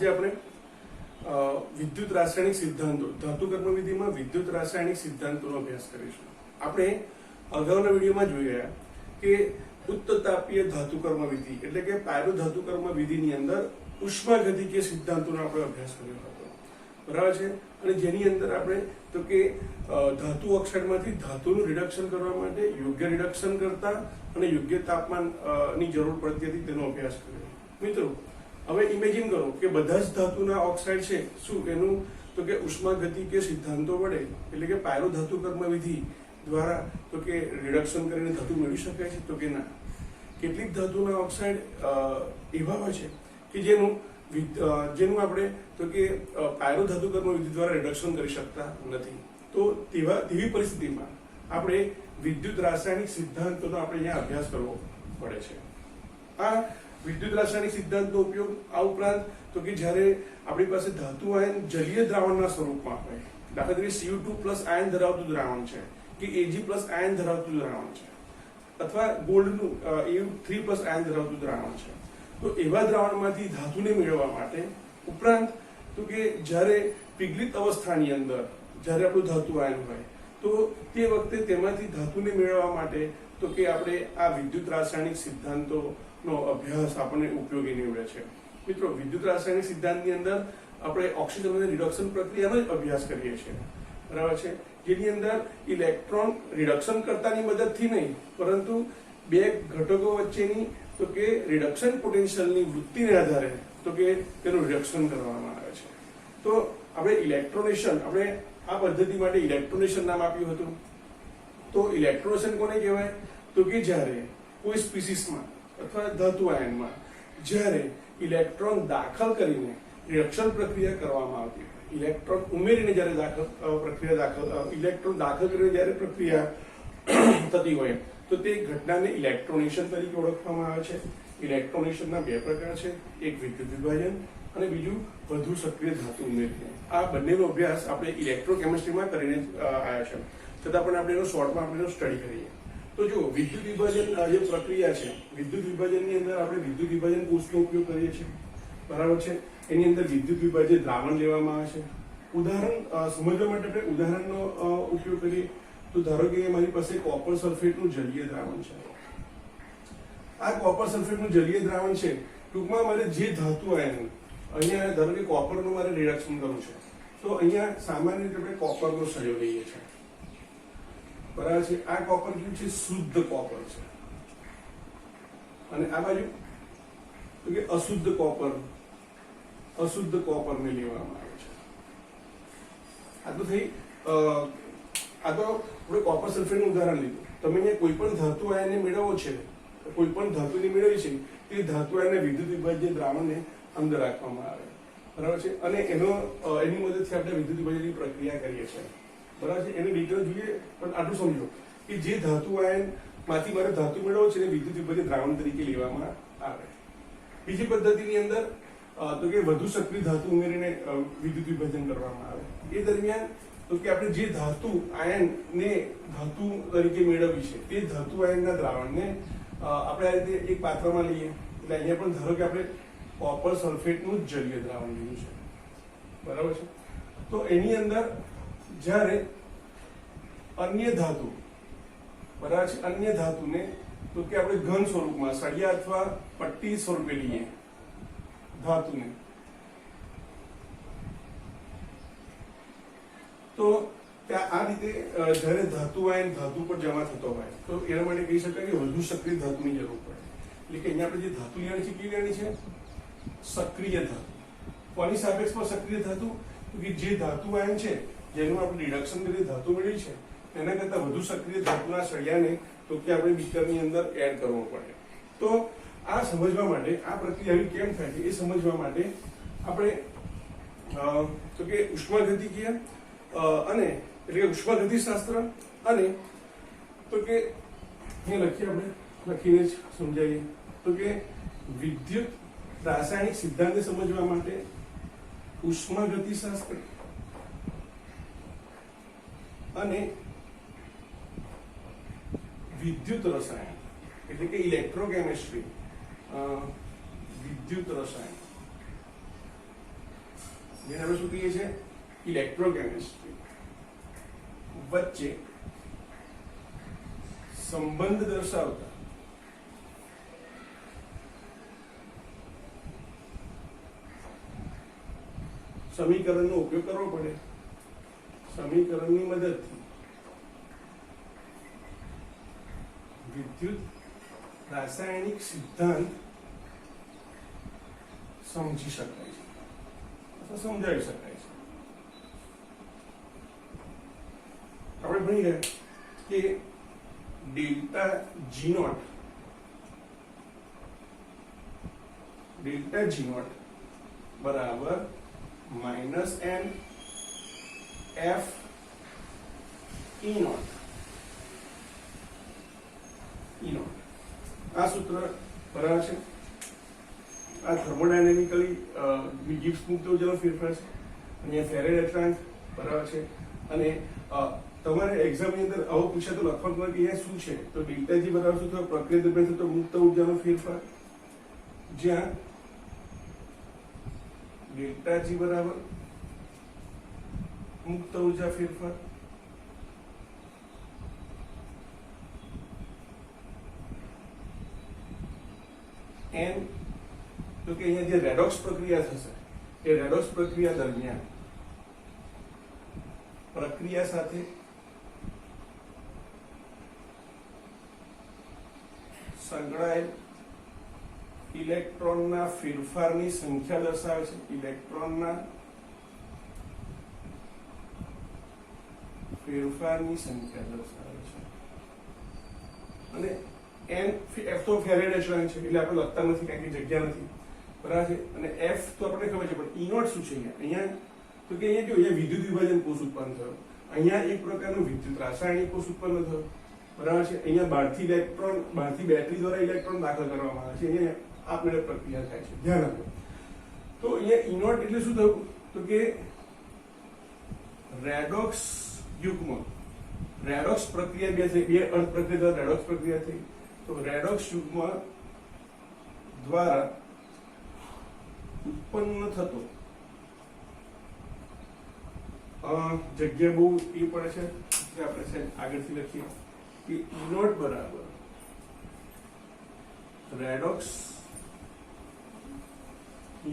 આજે આપણે વિદ્યુત રાસાયણિક સિદ્ધાંતો ધાતુ કર્મ વિધિમાં વિદ્યુત રાસાયણિક સિદ્ધાંતોનો અભ્યાસ કરીશું. આપણે અગાઉના વિડીયોમાં જોઈ ગયા કે ઉચ્ચ તાપીય ધાતુ કર્મ વિધિ એટલે કે પાયરો ધાતુ કર્મ વિધિની અંદર ઉષ્માગતિકીય સિદ્ધાંતોનો આપણે અભ્યાસ કર્યો હતો, બરાબર છે. અને જેની અંદર આપણે તો કે ધાતુ ઓક્સાઇડમાંથી ધાતુનું રિડક્શન કરવા માટે યોગ્ય રિડક્શન કરતા અને યોગ્ય તાપમાનની જરૂર પડતી હતી તેનો અભ્યાસ કર્યો. મિત્રો, હવે ઇમેજિન કરો કે બધા જ ધાતુના ઓક્સાઇડ છે, શું એનું તો કે ઉષ્માગતિકીય સિદ્ધાંતો વડે એટલે કે પાયરો ધાતુ કર્મ વિધિ દ્વારા તો કે રિડક્શન કરીને ધાતુ મેળવી શકાય છે? તો કે ના. કેટલીક ધાતુના ઓક્સાઇડ એવા હોય છે કે જેનું આપણે તો કે પાયરો ધાતુ કર્મ વિધિ દ્વારા રિડક્શન કરી શકતા નથી. તો તેવી પરિસ્થિતિમાં આપણે વિદ્યુત રાસાયણિક સિદ્ધાંતોનો આપણે અહીંયા અભ્યાસ કરવો પડે છે. આ વિદ્યુત રાસાયણિક સિદ્ધાંતનો ઉપયોગ આ ઉપરાંત તો કે જ્યારે આપણી પાસે ધાતુ આયન જલીય દ્રાવણના સ્વરૂપમાં હોય, દાખલા તરીકે Cu2+ આયન ધરાવતું દ્રાવણ છે કે Ag+ આયન ધરાવતું દ્રાવણ છે અથવા ગોલ્ડનું Au3+ આયન ધરાવતું દ્રાવણ છે, તો એવા દ્રાવણમાંથી ધાતુને મેળવવા માટે ઉપરાંત તો કે જ્યારે પીગલિત અવસ્થાની અંદર જ્યારે આપણું ધાતુ આયન હોય તો તે વખતે તેમાંથી ધાતુને મેળવવા માટે તો કે આપણે આ વિદ્યુત રાસાયણિક સિદ્ધાંતોનો અભ્યાસ આપણને ઉપયોગી નીવડે છે. મિત્રો, વિદ્યુત રાસાયણિક સિદ્ધાંતની અંદર આપણે ઓક્સિજન અને રિડક્શન પ્રક્રિયાનો જ અભ્યાસ કરીએ છીએ, બરાબર છે. જેની અંદર ઇલેક્ટ્રોન રિડક્શન કરતાની મદદથી નહીં પરંતુ બે ઘટકો વચ્ચેની તો કે રિડક્શન પોટેન્શિયલની વૃત્તિને આધારે તો કે તેનું રિડક્શન કરવામાં આવે છે. તો આપણે ઇલેક્ટ્રોનેશન, આપણે આ પદ્ધતિ માટે ઇલેક્ટ્રોનેશન નામ આપ્યું હતું. તો ઇલેક્ટ્રોનેશન કોને કહેવાય? તો કે જ્યારે કોઈ સ્પીસીસમાં અથવા ધાતુ આયનમાં જ્યારે ઇલેક્ટ્રોન દાખલ કરીને રિડક્શન પ્રક્રિયા કરવામાં આવતી, ઇલેક્ટ્રોન ઉમેરીને જ્યારે ઇલેક્ટ્રોન દાખલ કરીને જ્યારે પ્રક્રિયા થતી હોય તો તે ઘટનાને ઇલેક્ટ્રોનેશન તરીકે ઓળખવામાં આવે છે. ઇલેક્ટ્રોનેશનના બે પ્રકાર છે, એક વિદ્યુત વિભાજન અને બીજું વધુ સક્રિય ધાતુ ઉમેરીને. આ બંનેનો અભ્યાસ આપણે ઇલેક્ટ્રોકેમિસ્ટ્રીમાં કરીને આવ્યા છે, છતાં પણ આપણે એનો શોર્ટમાં આપણે સ્ટડી કરીએ. તો જો વિદ્યુત વિભાજન જે પ્રક્રિયા છે, વિદ્યુત વિભાજનની અંદર આપણે વિદ્યુત વિભાજન કોષનો ઉપયોગ કરીએ છીએ, બરાબર છે. એની અંદર વિદ્યુત વિભાજન દ્રાવણ લેવામાં આવે છે. ઉદાહરણ સમજવા માટે આપણે ઉદાહરણનો ઉપયોગ કરીએ તો ધારો કે મારી પાસે કોપર સલ્ફેટનું જલીય દ્રાવણ છે. આ કોપર સલ્ફેટનું જલીય દ્રાવણ છે, ટૂંકમાં મારે જે ધાતુ આયન અહીંયા ધારો કે કોપરનું મારે રિડક્શન કરવું છે તો અહીંયા સામાન્ય રીતે આપણે કોપરનો સળિયો લઈએ છીએ, બરાબર છે. આ કોપર કયું છે? શુદ્ધ કોપર છે. અને આ બાજુ તો કે અશુદ્ધ કોપરને લેવામાં આવે છે. આ તો થઈ આપણે કોપર સલ્ફેટનું ઉદાહરણ લીધું. તમે અહીંયા કોઈ પણ ધાતુ આયનને મેળવવો છે, કોઈ પણ ધાતુને મેળવી છે, તે ધાતુ આયનને વિદ્યુત વિભાજ્ય દ્રાવણને અંદર રાખવામાં આવે, બરાબર છે. અને એની મદદથી આપણે વિદ્યુત વિભાજનની પ્રક્રિયા કરીએ છીએ, બરાબર છે. એની ડિટેલ જોઈએ પણ આટલું સમજો કે જે ધાતુ આયન માંથી મારે ધાતુ મેળવવો છે એને વિદ્યુત વિભાજ્ય દ્રાવણ તરીકે લેવામાં આવે. બીજી પદ્ધતિની અંદર તો કે વધુ સક્રિય ધાતુ ઉમેરીને વિદ્યુત વિભાજન કરવામાં આવે. એ દરમિયાન તો કે આપણે જે ધાતુ આયનને ધાતુ તરીકે મેળવી છે તે ધાતુ આયનના દ્રાવણને આપણે આ રીતે એક પાત્રમાં લઈએ. એટલે અહીંયા પણ ધારો કે આપણે કોપર સલ્ફેટનું જ જલીય દ્રાવણ લીધું છે, બરાબર છે. તો એની અંદર જ્યારે અન્ય ધાતુ, બરાબર છે, અન્ય ધાતુને તો કે આપણે ઘન સ્વરૂપમાં સળિયા અથવા પટ્ટી સ્વરૂપે લઈએ ધાતુને, તો ત્યાં આ રીતે જ્યારે ધાતુ આયન ધાતુ પર જમા થતો હોય તો એના માટે કહી શકાય કે વધુ સક્રિય ધાતુની જરૂર પડે. એટલે કે અહીંયા આપણે જે ધાતુ લેવાની છે, કેવી લેવાની છે? સક્રિય ધાતુ. કોની સાપેક્ષમાં સક્રિય ધાતુ? કે જે ધાતુ આયન છે જેનું આપણે રિડક્શન કરી ધાતુ મેળવી છે એના કરતાં વધુ સક્રિય ધાતુના સળિયાને તો કે આપણે બીકરની અંદર એડ કરવો પડે. તો આ સમજવા માટે, આ પ્રક્રિયા એવી કેમ થાય છે એ સમજવા માટે આપણે તો કે ઉષ્માગતિકીય અને એટલે કે ઉષ્માગતિશાસ્ત્ર અને તો કે અહીંયા લખીએ, આપણે લખીને જ સમજાવીએ તો કે વિદ્યુત રાસાયણિક સિદ્ધાંતને સમજવા માટે ઉષ્માગતિશાસ્ત્ર અને વિદ્યુત રસાયણ એટલે કે ઇલેક્ટ્રોકેમિસ્ટ્રી, વિદ્યુત રસાયણ જેને આપણે શું કહીએ છીએ ઇલેક્ટ્રોકેમિસ્ટ્રી વચ્ચે સંબંધ દર્શાવતા સમીકરણનો ઉપયોગ કરવો પડે. સમીકરણની મદદથી વિદ્યુત રાસાયણિક સિદ્ધાંત સમજી શકાય છે અથવા સમજાવી શકાય છે. આપણે ભણી ગયા કે ડેલ્ટા જી નોટ બરાબર minus N F E naught. આ સૂત્ર બરાબર છે. આ થર્મોડાયનેમિકલી ગિબ્સ મુક્ત ઉર્જાનો ફેરફાર છે. અહીંયા ફેરેડ અચળાંક બરાબર છે. અને તમારે એક્ઝામની અંદર આવો પૂછે તો લખવાનું કે અહીંયા શું છે, તો ડેલ્ટા જી બરાબર શું થયો, પ્રક્રિયા દરમિયાન થતો મુક્ત ઉર્જાનો ફેરફાર, જ્યાં ડેલ્ટા જી બરાબર મુક્ત ઉર્જા ફેરફાર એન, તો કે અહીંયા જે રેડોક્સ પ્રક્રિયા થશે એ રેડોક્સ પ્રક્રિયા દરમિયાન પ્રક્રિયા સાથે સંકળાયેલ ઇલેક્ટ્રોનના ફેરફારની સંખ્યા દર્શાવે છે. ઇલેક્ટ્રોનના ફેરફારની સંખ્યા દર્શાવે છે. અને એન એફ તો ફેરેડ અચળાંક છે એટલે આપણે લખતા નથી કારણ કે જગ્યા નથી બરાબર છે. અને એફ તો આપણને ખબર છે, પણ ઈ નોટ શું છે અહીંયા તો કે અહીંયા કેવું, અહીંયા વિદ્યુત વિભાજન કોષ ઉત્પન્ન થયો, અહીંયા એક પ્રકારનું વિદ્યુત રાસાયણિક કોષ ઉત્પન્ન થયો બરાબર છે. અહીંયા બહારથી બેટરી દ્વારા ઇલેક્ટ્રોન દાખલ કરવામાં આવે છે. અહીંયા આપમેળે પ્રક્રિયા થાય છે, ધ્યાન આપો. તો અહીંયા ઈ નોટ એટલે શું થયું, તો કે રેડોક્સ યુગ્મ, રેડોક્સ પ્રક્રિયા બે થઈ, બે અર્ધ પ્રક્રિયા દ્વારા રેડોક્સ પ્રક્રિયા થઈ. તો રેડોક્સ યુગ્મ દ્વારા ઉત્પન્ન થતો જગ્યા બહુ એ પડે છે એટલે આપણે છે આગળથી લખીએ કે ઈ નોટ બરાબર રેડોક્સ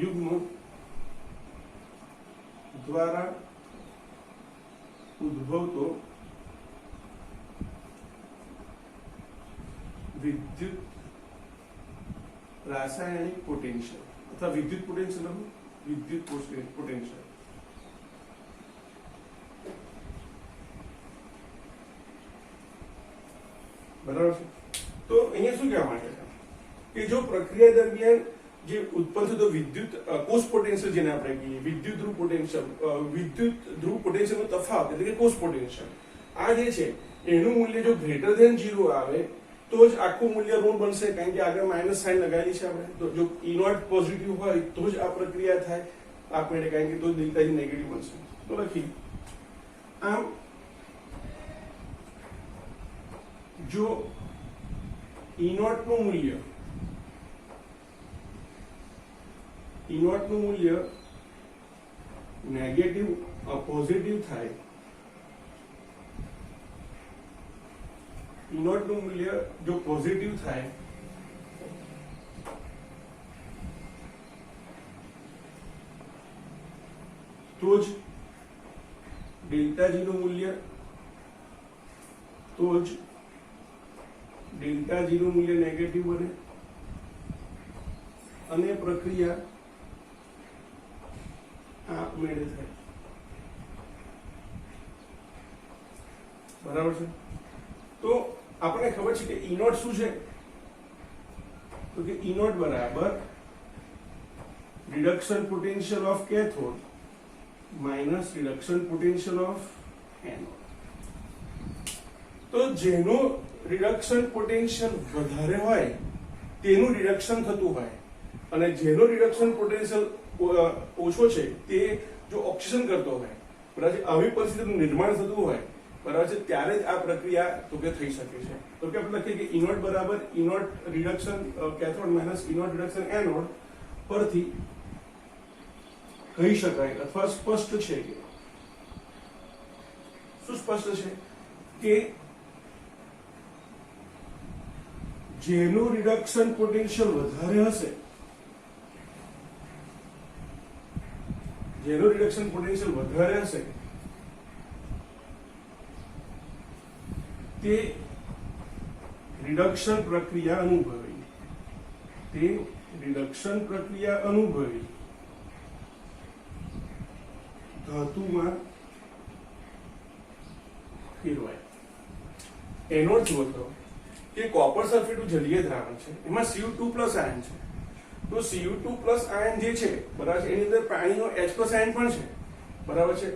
યુગ્મ દ્વારા ઉદ્ભવતો વિદ્યુત રાસાયણિક પોટેન્શિયલ અથવા વિદ્યુત પોટેન્શિયલ બરાબર છે. તો અહીંયા શું કહેવા માંગે છે કે જો પ્રક્રિયા દરમિયાન જે ઉત્પન્ન થતો વિદ્યુત કોષ પોટેન્શિયલ, જેને આપણે કહીએ વિદ્યુત ધ્રુવ પોટેન્શિયલનો તફાવત એટલે કે કોષ પોટેન્શિયલ, આ જે છે એનું મૂલ્ય જો ગ્રેટર ધેન 0 આવે તો જ આખું મૂલ્ય ઋણ બનશે, કારણ કે આગળ માઇનસ સાઇન લગાવેલી છે આપણે. તો જો ઈ નોટ પોઝિટિવ હોય તો જ આ પ્રક્રિયા થાય આપણે, કારણ કે તો ડેલ્ટા જી નેગેટિવ બનશે. તો લખી આમ જો ઈ નોટ નું મૂલ્ય નેગેટિવ પોઝિટિવ થાય, ઈ નોટ નું મૂલ્ય જો પોઝિટિવ થાય તો જ ડેલ્ટા જી નું મૂલ્ય નેગેટિવ બને અને પ્રક્રિયા આપમેળે થાય. બરાબર છે. તો આપણને ખબર છે કે ઈ નોટ શું છે, તો કે ઈ નોટ બરાબર reduction potential of cathode minus reduction potential of anode. તો જેનું રિડક્શન પોટેન્શિયલ વધારે હોય તેનું રિડક્શન થતું હોય, અને જેનો રિડક્શન પોટેન્શિયલ ઓછો છે તે જો ઓક્સિડેશન કરતો હોય બરાબર છે, આવી પરિસ્થિતિનું નિર્માણ થતું હોય બરાબર છે, ત્યારે જ આ પ્રક્રિયા તો કે થઈ શકે છે. તો કે આપણે લખીએ કે ઈ નોટ બરાબર E naught reduction cathode minus E naught reduction anode પરથી કહી શકાય અથવા સ્પષ્ટ છે કે શું સ્પષ્ટ છે કે જેનું રિડક્શન પોટેન્શિયલ વધારે હશે, જેનું રિડક્શન પોટેન્શિયલ વધારે હશે તે રિડક્શન પ્રક્રિયા અનુભવી, તે રિડક્શન પ્રક્રિયા અનુભવી ધાતુમાં ફેરવાય. એનો અર્થ હતો કે કોપર સલ્ફેટ જલીય દ્રાવણ છે, એમાં Cu2+ આયન છે. તો Cu2+ આયન જે છે બરાબર છે, એની અંદર પાણીનો H+ આયન પણ છે બરાબર છે.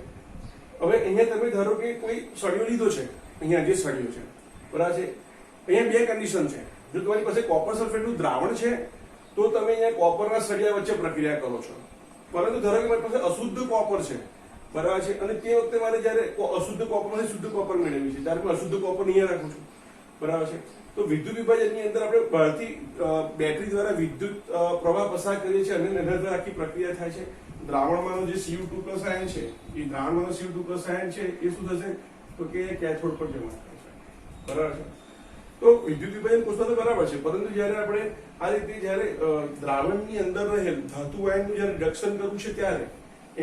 હવે અહીંયા તમે ધારો કે કોઈ સળિયો લીધો છે, અહીંયા જે સળિયો છે બરાબર છે, અહીંયા બે કન્ડિશન છે. જો તમારી પાસે કોપર સલ્ફેટનું દ્રાવણ છે તો તમે અહીંયા કોપરના સળિયા વચ્ચે પ્રક્રિયા કરો છો. પરંતુ ધારો કે મારી પાસે અશુદ્ધ કોપર છે બરાબર છે, અને તે વખતે મારે જ્યારે અશુદ્ધ કોપરમાંથી શુદ્ધ કોપર મેળવવી છે ત્યારે હું અશુદ્ધ કોપર અહીંયા રાખું છું બરાબર છે. તો વિદ્યુત વિભાજનની અંદર આપણે બહારથી બેટરી દ્વારા વિદ્યુત પ્રવાહ પસાર કરીએ છીએ અને એના દ્વારા આખી પ્રક્રિયા થાય છે. દ્રાવણમાંનો જે Cu2+ આયન છે, એ દ્રાવણમાંનો Cu2+ આયન છે એ શું થશે તો કે કેથોડ પર જમા થશે બરાબર છે. તો વિદ્યુત વિભાજન કોષમાં તો બરાબર છે, પરંતુ જ્યારે આપણે આ રીતે જ્યારે દ્રાવણની અંદર રહેલ ધાતુ આયનનું જ્યારે રિડક્શન કરવું છે ત્યારે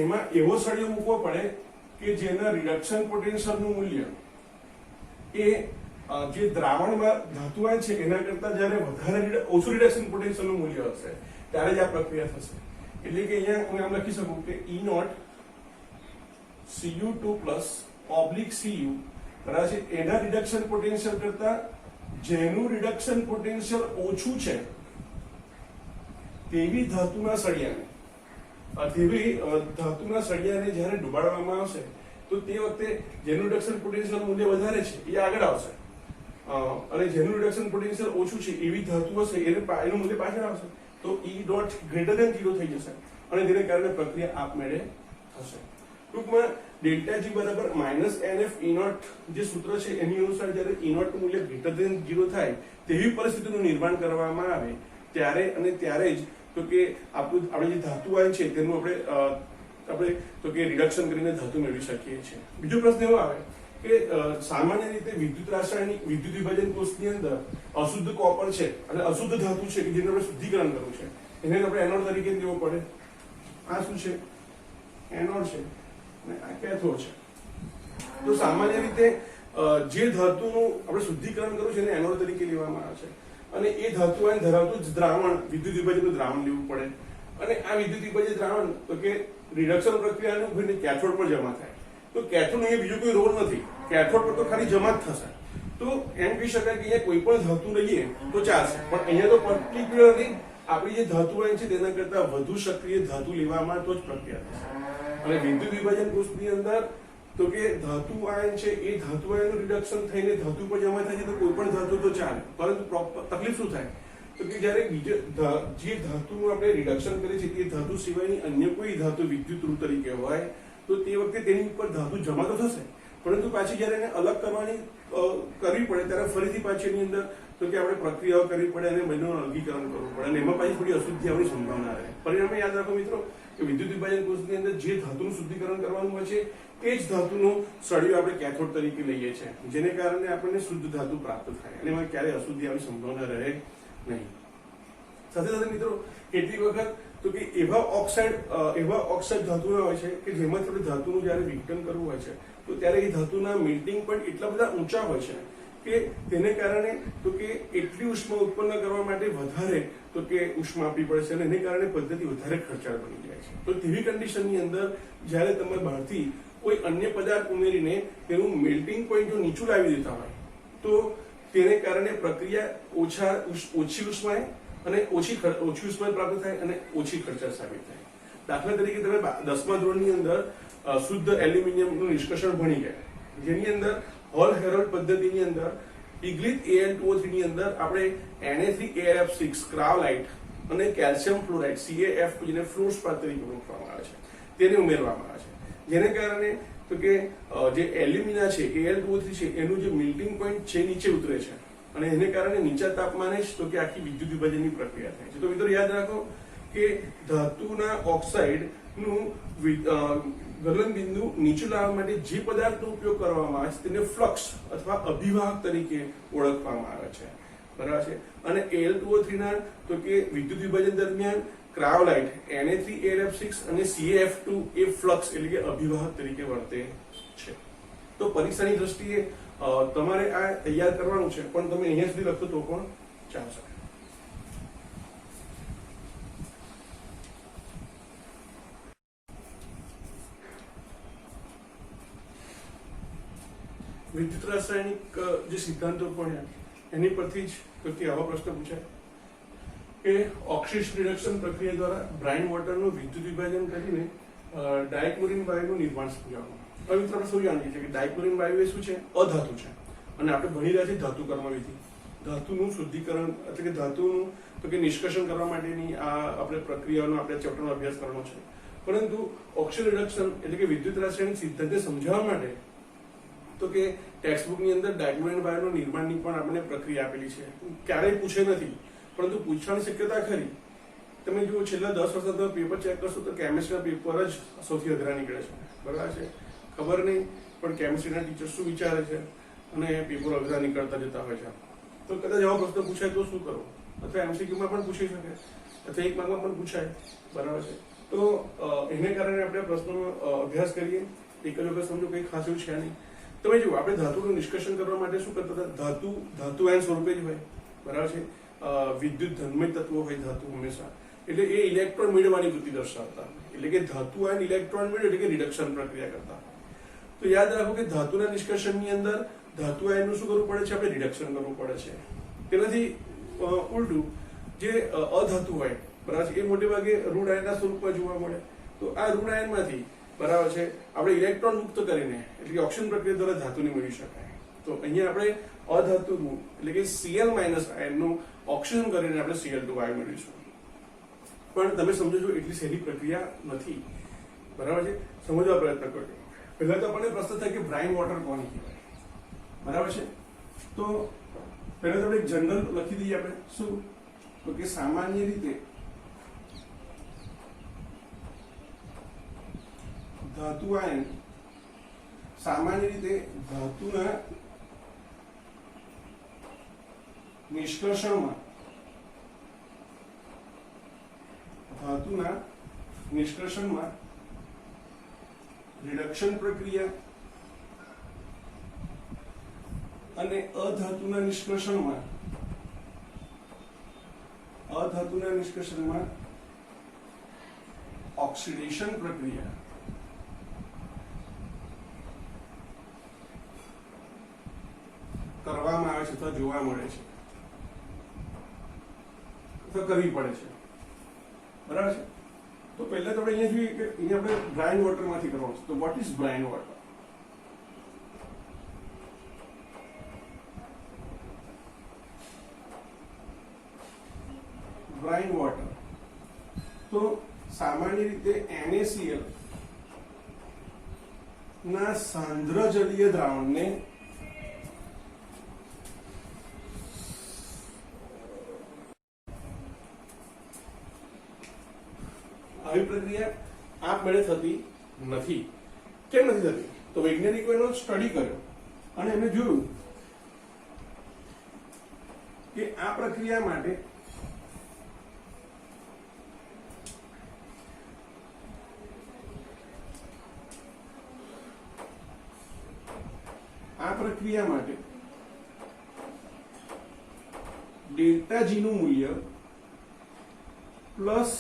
એમાં એવો સળિયો મૂકવો પડે કે જેના રિડક્શન પોટેન્શિયલનું મૂલ્ય એ જે દ્રાવણમાં ધાતુ આયન છે એના કરતા જ્યારે વધારે ઓછું રિડક્શન પોટેન્શિયલનું મૂલ્ય હશે ત્યારે જ આ પ્રક્રિયા થશે. એટલે કે અહીંયા હું એમ લખી શકું કે E0 Cu2+ Cu બરાબર છે, એના રિડક્શન પોટેન્શિયલ કરતા જેનું રિડક્શન પોટેન્શિયલ ઓછું છે તેવી ધાતુના સળિયાને જ્યારે ડુબાડવામાં આવશે તો તે વખતે જેનું રિડક્શન પોટેન્શિયલ મૂલ્ય વધારે છે એ આગળ આવશે, અને જેનું રિડક્શન પોટેન્શિયલ ઓછું છે એવી ધાતુ હશે એનું મૂલ્ય પાછળ આવશે. તો E0 > 0 થઈ જશે અને તેને કારણે પ્રક્રિયા આપમેળે થશે. ટૂંકમાં ΔG બરાબર -NF E0 જે સૂત્ર છે એની અનુસાર જ્યારે E0 નું મૂલ્ય > 0 થાય તેવી પરિસ્થિતિનું નિર્માણ કરવામાં આવે ત્યારે અને ત્યારે જ તો કે આપણે જે ધાતુ આયન છે તેનું આપણે તો કે રિડક્શન કરીને ધાતુ મેળવી શકીએ છીએ. બીજો પ્રશ્ન એવો આવે કે સામાન્ય રીતે વિદ્યુત વિભાજન કોષની અંદર અશુદ્ધ કોપર છે અને અશુદ્ધ ધાતુ છે કે જેને આપણે શુદ્ધિકરણ કરવું છે એને આપણે એનોડ તરીકે લેવો પડે. આ શું છે? એનોડ છે અને આ કેથોડ છે. તો સામાન્ય રીતે જે ધાતુનું આપણે શુદ્ધિકરણ કરવું છે એને એનોડ તરીકે લેવામાં આવે છે અને એ ધાતુ આયન ધરાવતું જ દ્રાવણ વિદ્યુત વિભાજનનું દ્રાવણ લેવું પડે અને આ વિદ્યુત વિભાજન દ્રાવણ તો કે રિડક્શન પ્રક્રિયાનું ભઈને કેથોડ પર જમા થાય. તો કેથોડ અહીંયા બીજો કોઈ રોલ નથી, કેથોડ પર તો ખાલી જમા જ થશે. તો એમ કહી શકાય કે અહીંયા કોઈ પણ ધાતુ લઈએ તો ચાલશે, પણ અહીંયા તો પર્ટિક્યુલરલી આપણી જે ધાતુ આયન છે તેના કરતા વધુ સક્રિય ધાતુ લેવામાં તો જ પ્રક્રિયા થશે. અને વિદ્યુત વિભાજન કોષની અંદર તો કે ધાતુ આયન છે એ ધાતુ આયનનું રિડક્શન થઈને ધાતુ પર જમા થાય છે તો કોઈ પણ ધાતુ તો ચાલે, પરંતુ તકલીફ શું થાય તો કે જ્યારે જે ધાતુનું આપણે રિડક્શન કરીએ છીએ તે ધાતુ સિવાયની અન્ય કોઈ ધાતુ વિદ્યુત રૂપ તરીકે હોય તો તે વખતે તેની ઉપર ધાતુ જમા તો થશે, પરંતુ પાછી જ્યારે એને અલગ કરવી પડે ત્યારે ફરીથી પાછી એની અંદર તો કે આપણે પ્રક્રિયાઓ કરવી પડે અને બંનેનું અલગીકરણ કરવું પડે અને એમાં પાછી થોડી અશુદ્ધિ આવવાની સંભાવના રહે. પરિણામે યાદ રાખો મિત્રો કે વિદ્યુત વિભાજન કોષની અંદર જે ધાતુનું શુદ્ધિકરણ કરવાનું હોય છે તે જ ધાતુનો સળિયો આપણે કેથોડ તરીકે લઈએ છીએ, જેને કારણે આપણને શુદ્ધ ધાતુ પ્રાપ્ત થાય અને એમાં ક્યારેય અશુદ્ધિ આવવાની સંભાવના રહે નહીં. સાથે સાથે મિત્રો કેટલીક વખત તો કે એવા ઓક્સાઇડ ધાતુઓ હોય છે કે જેમાંથી આપણે ધાતુનું જ્યારે વિઘટન કરવું હોય છે તો ત્યારે એ ધાતુના મેલ્ટિંગ પોઈન્ટ એટલા બધા ઊંચા હોય છે કે તેને કારણે તો કે એટલી ઉષ્મા ઉત્પન્ન કરવા માટે વધારે તો કે ઉષ્મા આપવી પડે છે અને એને કારણે પદ્ધતિ વધારે ખર્ચાળ બની જાય છે. તો તેવી કન્ડિશનની અંદર જ્યારે તમે બહારથી કોઈ અન્ય પદાર્થ ઉમેરીને તેનું મેલ્ટિંગ પોઈન્ટ જો નીચું લાવી દેતા હોય તો તેને કારણે પ્રક્રિયા ઓછી ઉષ્માએ અને ઓછી ઉષ્મા પ્રાપ્ત થાય અને ઓછી ખર્ચાળ સાબિત થાય. દાખલા તરીકે તમે 10મા ધોરણની અંદર શુદ્ધ એલ્યુમિનિયમનું નિષ્કર્ષણ ભણી ગયા, જેની અંદર હોલ હેરોલ્ડ પદ્ધતિની અંદર પીગલિત Al2O3 ની અંદર આપણે Na3AlF6 ક્રાવલાઇટ અને કેલ્શિયમ ફ્લોરાઇડ CaF જેને ફ્લોરસ્પાથ તરીકે ઓળખવામાં આવે છે તેને ઉમેરવામાં આવે છે, જેને કારણે તો કે જે એલ્યુમિના છે Al2O3 છે એનું જે મેલ્ટિંગ પોઈન્ટ છે નીચે ઉતરે છે અને એને કારણે નીચા તાપમાને જ તો કે આખી વિદ્યુત વિભાજનની પ્રક્રિયા થાય છે. તો મિત્રો યાદ રાખો કે ધાતુના ઓક્સાઇડ નું ગલન બિંદુ નીચું લાવવા માટે જે પદાર્થનો ઉપયોગ કરવામાં આવે છે તેને ફ્લક્સ અથવા અભિવાહક તરીકે ઓળખવામાં આવે છે, બરાબર છે. અને Al2O3 ના તો કે વિદ્યુત વિભાજન દરમિયાન ક્રાયોલાઇટ Na3Al6 અને CaF2 એ ફ્લક્સ એટલે કે અભિવાહક તરીકે વર્તે છે. તો પરીક્ષાની દ્રષ્ટિએ તમારે આ તૈયાર કરવાનું છે, પણ તમે અહીંયા સુધી લખો તો પણ ચાલશે. વિદ્યુત રાસાયણિક જે સિદ્ધાંતો ભણ્યા એની પરથી જ કોઈ આવા પ્રશ્ન પૂછાય કે ઓક્સિડેશન રિડક્શન પ્રક્રિયા દ્વારા બ્રાઇન વોટરનું વિદ્યુત વિભાજન કરીને ડાયક્લોરિન વાયુનું નિર્માણ સમજાવવામાં. હવે મિત્રો આપણે શું જાણીએ છીએ કે ડાયક્લોરિન વાયુ એ શું છે? અધાતુ છે. અને આપણે ભણી રહ્યા છીએ ધાતુ કર્મવિધિ. ધાતુનું શુદ્ધિકરણ એટલે કે ધાતુનું તો કે નિષ્કર્ષણ કરવા માટેની આ આપણે પ્રક્રિયાનો આપણે ચેપ્ટરનો અભ્યાસ કરવાનો છે. પરંતુ ઓક્સિડેશન રિડક્શન એટલે કે વિદ્યુત રાસાયણિક સિદ્ધાંતને સમજાવવા માટે તો કે ટેક્સ્ટબુકની અંદર ડાયક્લોરિન વાયુના નિર્માણની પણ આપણે પ્રક્રિયા આપેલી છે. ક્યારેય પૂછે નથી, પરંતુ પૂછવાની શક્યતા ખરી. તમે જો છેલ્લા 10 વર્ષથી તમે પેપર ચેક કરશો તો કેમિસ્ટ્રીના પેપર જ સૌથી અઘરા નીકળે છે, બરાબર છે. ખબર નહીં પણ કેમિસ્ટ્રીના ટીચર શું વિચારે છે અને પેપર અઘરા નીકળતા જતા હોય છે. તો કદાચ આવો પ્રશ્ન પૂછાય તો શું કરવું? અથવા MCQમાં પણ પૂછી શકે, અથવા 1 માર્કમાં પણ પૂછાય, બરાબર છે. તો એને કારણે આપણે પ્રશ્નનો અભ્યાસ કરીએ. એક જ વખત સમજો કંઈ ખાસ એવું છે નહીં. તમે જુઓ, આપણે ધાતુનું નિષ્કર્ષણ કરવા માટે શું કરતા હતા? ધાતુ આયન સ્વરૂપે જ હોય, બરાબર છે. વિદ્યુત ધનમય તત્વો હોય ધાતુ હંમેશા, એટલે એ ઇલેક્ટ્રોન મેળવવાની વૃત્તિ દર્શાવતા. એટલે કે ધાતુ આયન ઇલેક્ટ્રોન મેળવે એટલે કે રિડક્શન પ્રક્રિયા કરતા. તો યાદ રાખો કે ધાતુના નિષ્કર્ષણની અંદર ધાતુ આયનનું શું કરવું પડે છે? આપણે રિડક્શન કરવું પડે છે. તેનાથી ઉલટું જે અધાતુ હોય, બરાબર છે, એ મોટે ભાગે ઋણ આયનના સ્વરૂપમાં જોવા મળે. તો આ ઋણ આયનમાંથી, બરાબર છે, આપણે ઇલેક્ટ્રોન મુક્ત કરીને એટલે કે ઓક્સિજન પ્રક્રિયા દ્વારા ધાતુને મેળવી શકાય. તો અહીંયા આપણે અધાતુનું એટલે કે Cl- આયનનું ઓક્સિજન કરીને આપણે Cl2 વાયુ મેળવીશું. પણ તમે સમજો છો એટલી સહેલી પ્રક્રિયા નથી, બરાબર છે. સમજવા પ્રયત્ન કરજો. પહેલા તો આપણને પ્રશ્ન થાય કે બ્રાઇન વોટર કોને કહેવાય, બરાબર છે. તો પહેલા તો આપણે એક જનરલ લખી દઈએ. આપણે શું તો કે સામાન્ય રીતે ધાતુ આયન સામાન્ય રીતે ધાતુના નિષ્કર્ષણમાં રિડક્શન પ્રક્રિયા અને અધાતુના નિષ્કર્ષણમાં ઓક્સિડેશન પ્રક્રિયા કરવામાં આવે છે અથવા જોવા મળે છે અથવા કરવી પડે છે, બરાબર છે. તો પહેલા તો આપણે અહીંયા જોઈએ કે અહીંયા આપણે બ્રાઇન વોટર માંથી કરવાનું છે. તો what is brine water? Brine water તો સામાન્ય રીતે NaCl ના સાંદ્ર જલીય દ્રાવણને આવી પ્રક્રિયા આપમેળે થતી નથી. કેમ નથી થતી? તો વૈજ્ઞાનિકો એનો સ્ટડી કર્યો અને એમને જોયું કે આ પ્રક્રિયા માટે ડેલ્ટા જી નું મૂલ્ય પ્લસ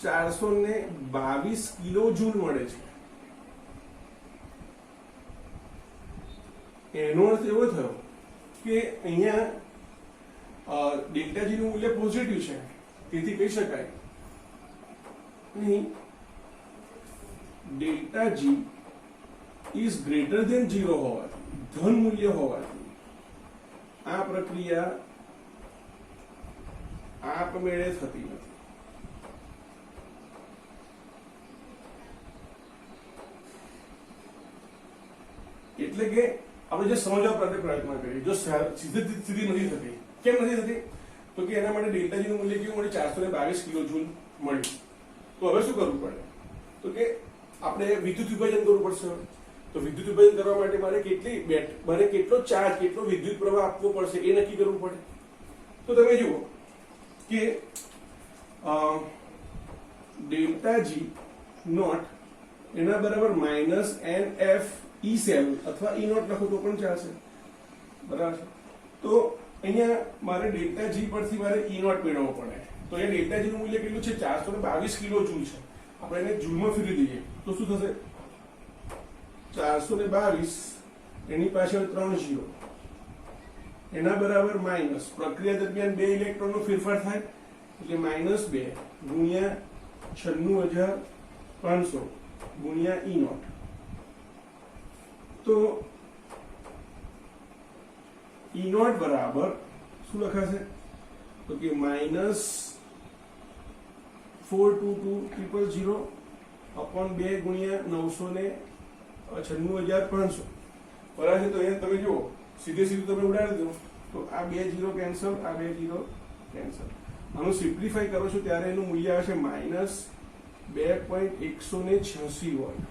422 કિલો જૂલ મળે છે. એનો અર્થ એવો થયો કે અહીંયા ડેલ્ટા જી નું મૂલ્ય પોઝિટિવ છે, તેથી કહી શકાય અહીં delta G is greater than 0 હોવાથી, ધન મૂલ્ય હોવાથી આ પ્રક્રિયા આપમેળે થતી નથી. એટલે કે આપણે જે સમજવા માટે પ્રયત્ન કરીએ, જો સીધી નથી થતી. કેમ નથી થતી? તો કે એના માટે ડેલ્ટા જી નું મૂલ્ય કેવું મળ્યું? 422 કિલો જૂલ મળ્યું. તો હવે શું કરવું પડે? તો કે આપણે વિદ્યુત વિભાજન કરવું પડશે. તો વિદ્યુત વિભાજન કરવા માટે મારે કેટલો ચાર્જ, કેટલો વિદ્યુત પ્રવાહ આપવો પડશે એ નક્કી કરવું પડે. તો તમે જુઓ કે ડેલ્ટા જી નોટ એના બરાબર -NF E સેલ અથવા E નોટ લખો તો પણ ચાલશે, બરાબર. તો અહીંયા મારે ડેલ્ટા જી પરથી મારે E નોટ મેળવવો પડે. તો અહીંયા ડેલ્ટા જી નું મૂલ્ય કેટલું છે? 422 કિલો જૂલ છે. આપણે એને જૂલમાં ફેરવી દઈએ તો શું થશે? 422 એની પાછળ 3 0 એના બરાબર માઇનસ, પ્રક્રિયા દરમિયાન 2 ઇલેક્ટ્રોનનો ફેરફાર થાય એટલે -2 ગુણ્યા 96500 ગુણ્યા E નોટ. તો E નોટ બરાબર શું લખાશે? તો કે -422000 અપોન 2 ગુણ્યા 996,500 બરાબર છે. તો અહીંયા તમે જુઓ સીધું તમે ઉડાડી દો તો આ 2 0 કેન્સલ, આ 2 0 કેન્સલ. આનું સિમ્પ્લિફાઈ કરો છો ત્યારે એનું મૂલ્ય આવશે -2.186 વોલ્ટ.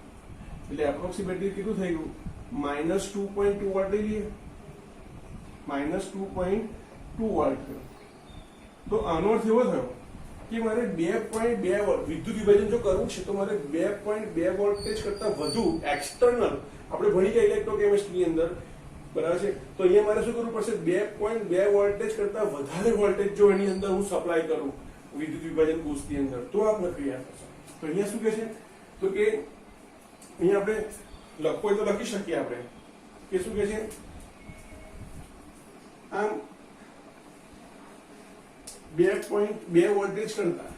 એટલે એપ્રોક્સિમેટલી કેટલું થઈ ગયું? -2.2 વોલ્ટ લઈએ, -2.2 વોલ્ટ થયો. તો આનો અર્થ એવો થયો કે મારે 2.2 વોલ્ટ વિદ્યુત વિભાજન જો કરવું છે તો મારે 2.2 વોલ્ટેજ કરતા વધુ એક્સટર્નલ, આપણે ભણી ગયા ઇલેક્ટ્રોકેમિસ્ટ્રીની અંદર, બરાબર છે. તો અહીંયા મારે શું કરવું પડશે? 2.2 વોલ્ટેજ કરતા વધારે વોલ્ટેજ જો એની અંદર હું સપ્લાય કરું વિદ્યુત વિભાજન કોષની અંદર તો આ પ્રક્રિયા થશે. તો અહીંયા શું કહે છે? તો કે અહીંયા આપણે લખવું હોય તો લખી શકીએ આપણે કે શું કહે છે? આમ 2.2 વોલ્ટેજ કરતા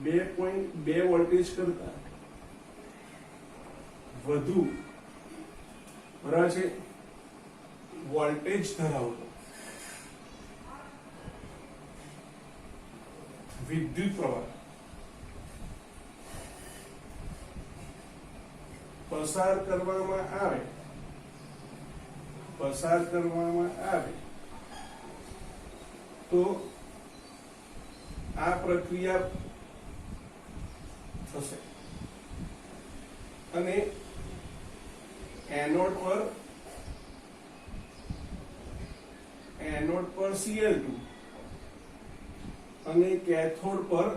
2.2 વોલ્ટેજ કરતા વધુ, બરાબર છે, વોલ્ટેજ ધરાવતો વિદ્યુત પ્રવાહ પસાર કરવામાં આવે તો આ પ્રક્રિયા થશે અને એનોડ પર Cl2 અને કેથોડ પર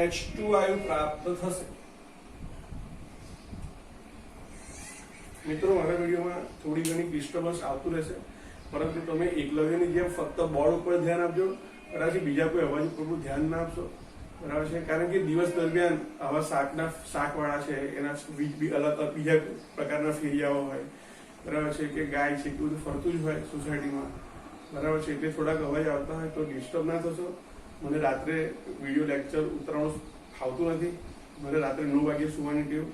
H2 આયુ પ્રાપ્ત થશે. મિત્રો મારા વિડીયોમાં થોડી ઘણી ડિસ્ટર્બન્સ આવતું રહેશે, પરંતુ તમે એકલવ્યની જેમ ફક્ત બોર્ડ ઉપર ધ્યાન આપજો, બરાબર છે. બીજા કોઈ અવાજ ઉપર ધ્યાન ના આપશો, બરાબર છે. કારણ કે દિવસ દરમિયાન આવા શાકવાળા છે, એના અલગ બીજા પ્રકારના ફેરિયાઓ હોય, બરાબર છે, કે ગાય છે, કે બધું ફરતું જ હોય સોસાયટીમાં, બરાબર છે. એટલે થોડાક અવાજ આવતા હોય તો ડિસ્ટર્બ ના થશો. મને રાત્રે વિડીયો લેક્ચર ઉતરવાનું ફાવતું નથી. મને રાત્રે 9 વાગે સુવાની ટેવ,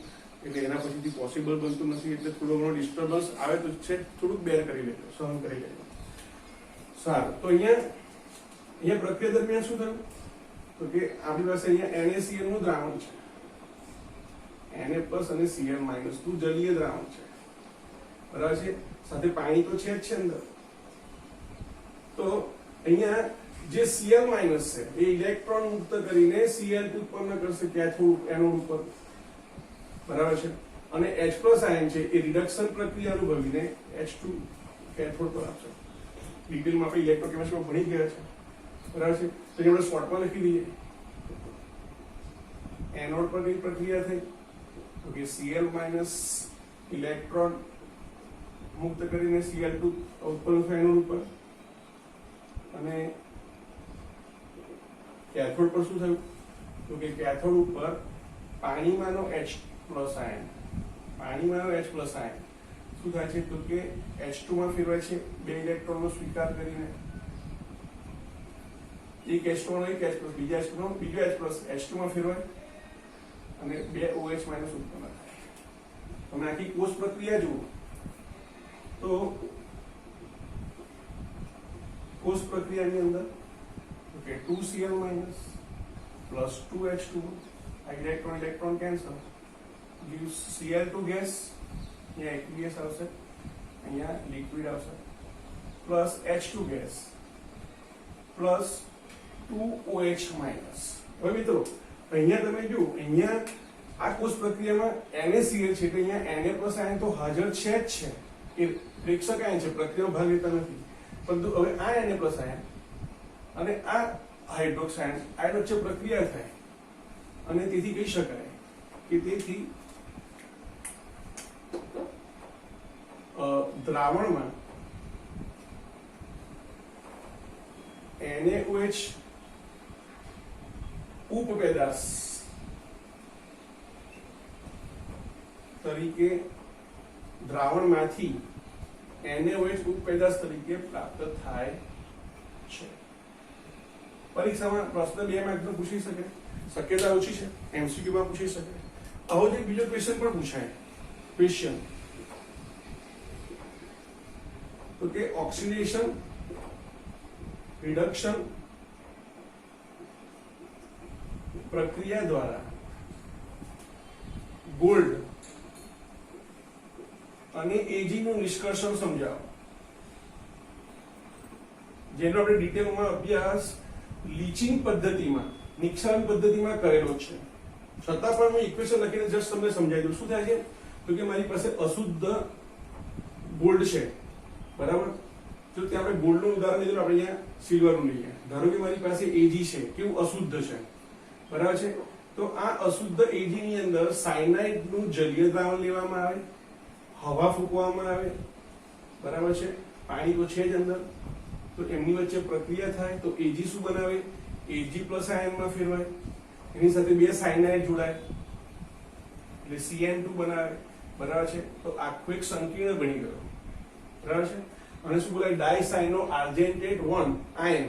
એટલે એના પછીથી પોસિબલ બનતું નથી. એટલે થોડો ઘણો ડિસ્ટર્બન્સ આવે તો છે, થોડુંક બેર કરી લેજો, સહન કરી લેજો. સારું. તો અહીંયા પ્રક્રિયા દરમિયાન શું થયું? તો કે આપણી પાસે અહીંયા NaCl નું દ્રાવણ છે, Na+ અને Cl- નું જલીય દ્રાવણ છે, બરાબર છે. સાથે પાણી તો છે જ છે અંદર. તો અહીંયા જે Cl- છે એ ઇલેક્ટ્રોન મુક્ત કરીને Cl2 ઉત્પન્ન કરશે કેથોડ એનોડ ઉપર, બરાબર છે. અને H+ આયન છે એ રિડક્શન પ્રક્રિયા અનુભવીને H2 કેથોડ પર આપશે. ડિટેલમાં આપણે ઇલેક્ટ્રોકેમિસ્ટ્રીમાં ભણી ગયા છે, બરાબર છે. તો આપણે શોર્ટમાં લખી દઈએ. એનોડ પર કઈ પ્રક્રિયા થઈ? તો કે Cl- ઇલેક્ટ્રોન મુક્ત કરીને Cl2 ઉત્પન્ન થાય એનોડ ઉપર, અને કેથોડ પર શું થયું? તો કે કેથોડ ઉપર પાણીમાંનો H+ આયન શું થાય છે? તો કે H2 માં ફેરવાય છે 2 ઇલેક્ટ્રોનનો સ્વીકાર કરીને. એક H2 નો એક H+, બીજો H2 માં ફેરવાય અને 2 OH- ઉત્પન્ન થાય. તમે આખી કોષ પ્રક્રિયા જુઓ તો કોષ પ્રક્રિયાની અંદર okay 2Cl- plus 2H2, electron cancel, gives Cl2 gas, અહીંયા aqueous આવશે, અહીંયા લિક્વિડ આવશે, plus H2 gas plus 2OH-. હવે મિત્રો અહીંયા તમે જુઓ, અહીંયા આ કોષ પ્રક્રિયામાં NaCl છે એટલે અહીંયા Na+ આયન તો હાજર છે જ છે, એ પ્રેક્ષક આયન છે, પ્રક્રિયામાં ભાગ લેતા નથી. પરંતુ હવે આ Na+ આયન અને આ હાઇડ્રોક્સ આયન વચ્ચે પ્રક્રિયા થાય અને તેથી કહી શકાય કે તેથી દ્રાવણમાં NaOH ઉપપેદાશ તરીકે દ્રાવણમાંથી NaOH ઉપપેદાશ તરીકે પ્રાપ્ત થાય છે. પરીક્ષામાં પ્રશ્ન 2 માર્કનો પૂછી શકે, શક્યતા ઓછી છે, MCQ માં પૂછી શકે. આવો જ એક બીજો ક્વેશ્ચન પણ પૂછાય. ક્વેશ્ચન તો કે ઓક્સિડેશન રિડક્શન પ્રક્રિયા દ્વારા ગોલ્ડ અને Ag નું નિષ્કર્ષણ સમજાવો. જેનો આપણે ડિટેલમાં અભ્યાસ લીચિંગ પદ્ધતિમાં, નિક્ષારણ પદ્ધતિમાં કરેલો છે, છતાં પણ હું ઇક્વેશન લખીને જસ્ટ તમને સમજાવી દઉં. શું થાય છે તો કે મારી પાસે અશુદ્ધ ગોલ્ડ છે, બરાબર? તો ત્યાં આપણે ગોલ્ડનું ઉદાહરણ લીધું, આપણે અહીંયા સિલ્વરનું લઈએ. ધારો કે મારી પાસે Ag છે, કેવું અશુદ્ધ છે, બરાબર છે? તો આ અશુદ્ધ Ag ની અંદર સાયનાઇડ નું જલીય દ્રાવણ લેવામાં આવે, હવા ફૂંકવામાં આવે, બરાબર છે? પાણી તો છે જ અંદર, તો એમની વચ્ચે પ્રક્રિયા થાય તો Ag શું બનાવે? Ag+ આયનમાં ફેરવાય, એની સાથે બે સાયનાઇડ જોડાય એટલે CN2 બનાવે, બરાબર છે? તો આખું એક સંકીર્ણ બની ગયો, બરાબર છે? અને શું બોલાય? ડાયસાયનો આર્જેન્ટેટ 1 આયન.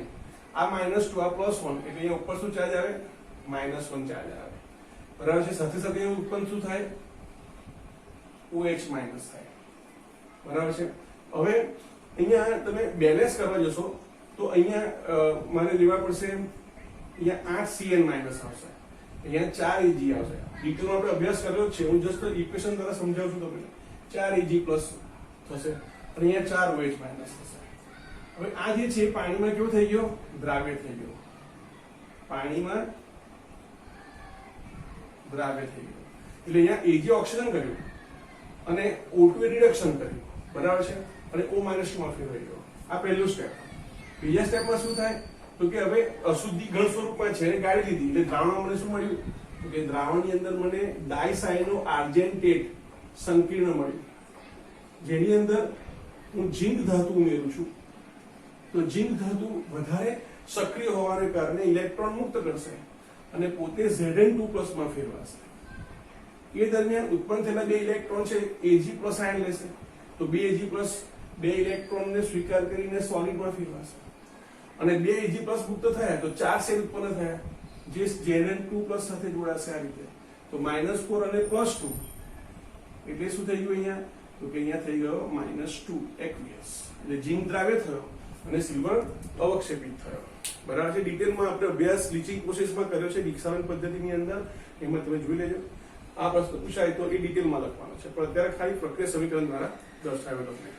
આ -2 આ +1 એટલે અહીંયા ઉપર શું ચાર્જ આવે? -1 ચાર્જ આવે, બરાબર છે? સાથે સાથે એવું ઉત્પન્ન શું થાય? OH- થાય, બરાબર છે? હવે અહીંયા તમે બેલેન્સ કરવા જશો તો અહીંયા મારે લેવા પડશે, અહીંયા 8 CN- આવશે, અહીંયા 4 Ag આવશે. ડિટેલમાં આપણે અભ્યાસ કર્યો છે, હું જસ્ટ ઇક્વેશન દ્વારા સમજાવું છું તમને. 4 Ag+ થશે અને અહીંયા 4 OH- થશે. હવે આ જે છે પાણીમાં કેવો થઈ ગયો? દ્રાવ્ય થઈ ગયો. પાણીમાં દ્રાવ્ય થઈ ગયો એટલે અહીંયા Ag ઓક્સિડેશન કર્યું અને O2 રિડક્શન કર્યું, બરાબર છે? અને O- માં ફેરવાઈ ગયો. આ પહેલું સ્ટેપ. બીજા સ્ટેપમાં શું થાય તો કે હવે અશુદ્ધિ ઘન સ્વરૂપમાં છે, એને ગાળી લીધી એટલે દ્રાવણમાં મને શું મળ્યું તો કે દ્રાવણની અંદર મને ડાયસાયનો આર્જેન્ટેટ સંકીર્ણ મળ્યું, જેની અંદર હું ઝિંક ધાતુ ઉમેરું છું. તો ઝિંક ધાતુ વધારે સક્રિય હોવાને કારણે ઇલેક્ટ્રોન મુક્ત કરશે અને પોતે Zn2+ માં ફેરવાશે. એ દરમિયાન ઉત્પન્ન થયેલા બે ઇલેક્ટ્રોન છે Ag+ આયન લેશે, તો બે Ag+ બે ઇલેક્ટ્રોનને સ્વીકાર કરીને સોલિડમાં ફેરવાશે અને બે Ag+ મુક્ત થયા તો 4 શેલ ઉત્પન્ન થયા જે Zn2+ સાથે જોડાશે આ રીતે. તો -4 અને +2 એટલે શું થઈ ગયું અહીંયા તો કે અહીંયા થઈ ગયો -2 aqueous એટલે ઝિંક દ્રાવ્ય થયો અને સિલ્વર અવક્ષેપિત થયો, બરાબર છે? ડિટેલમાં આપણે અભ્યાસ લીચિંગ પ્રોસેસમાં કર્યો છે, નિક્ષારણ પદ્ધતિની અંદર, એમાં તમે જોઈ લેજો. આ પ્રશ્ન પૂછાય તો એ ડિટેલમાં લખવાનો છે, પણ અત્યારે ખાલી પ્રક્રિયા સમીકરણ દ્વારા દર્શાવેલો છે.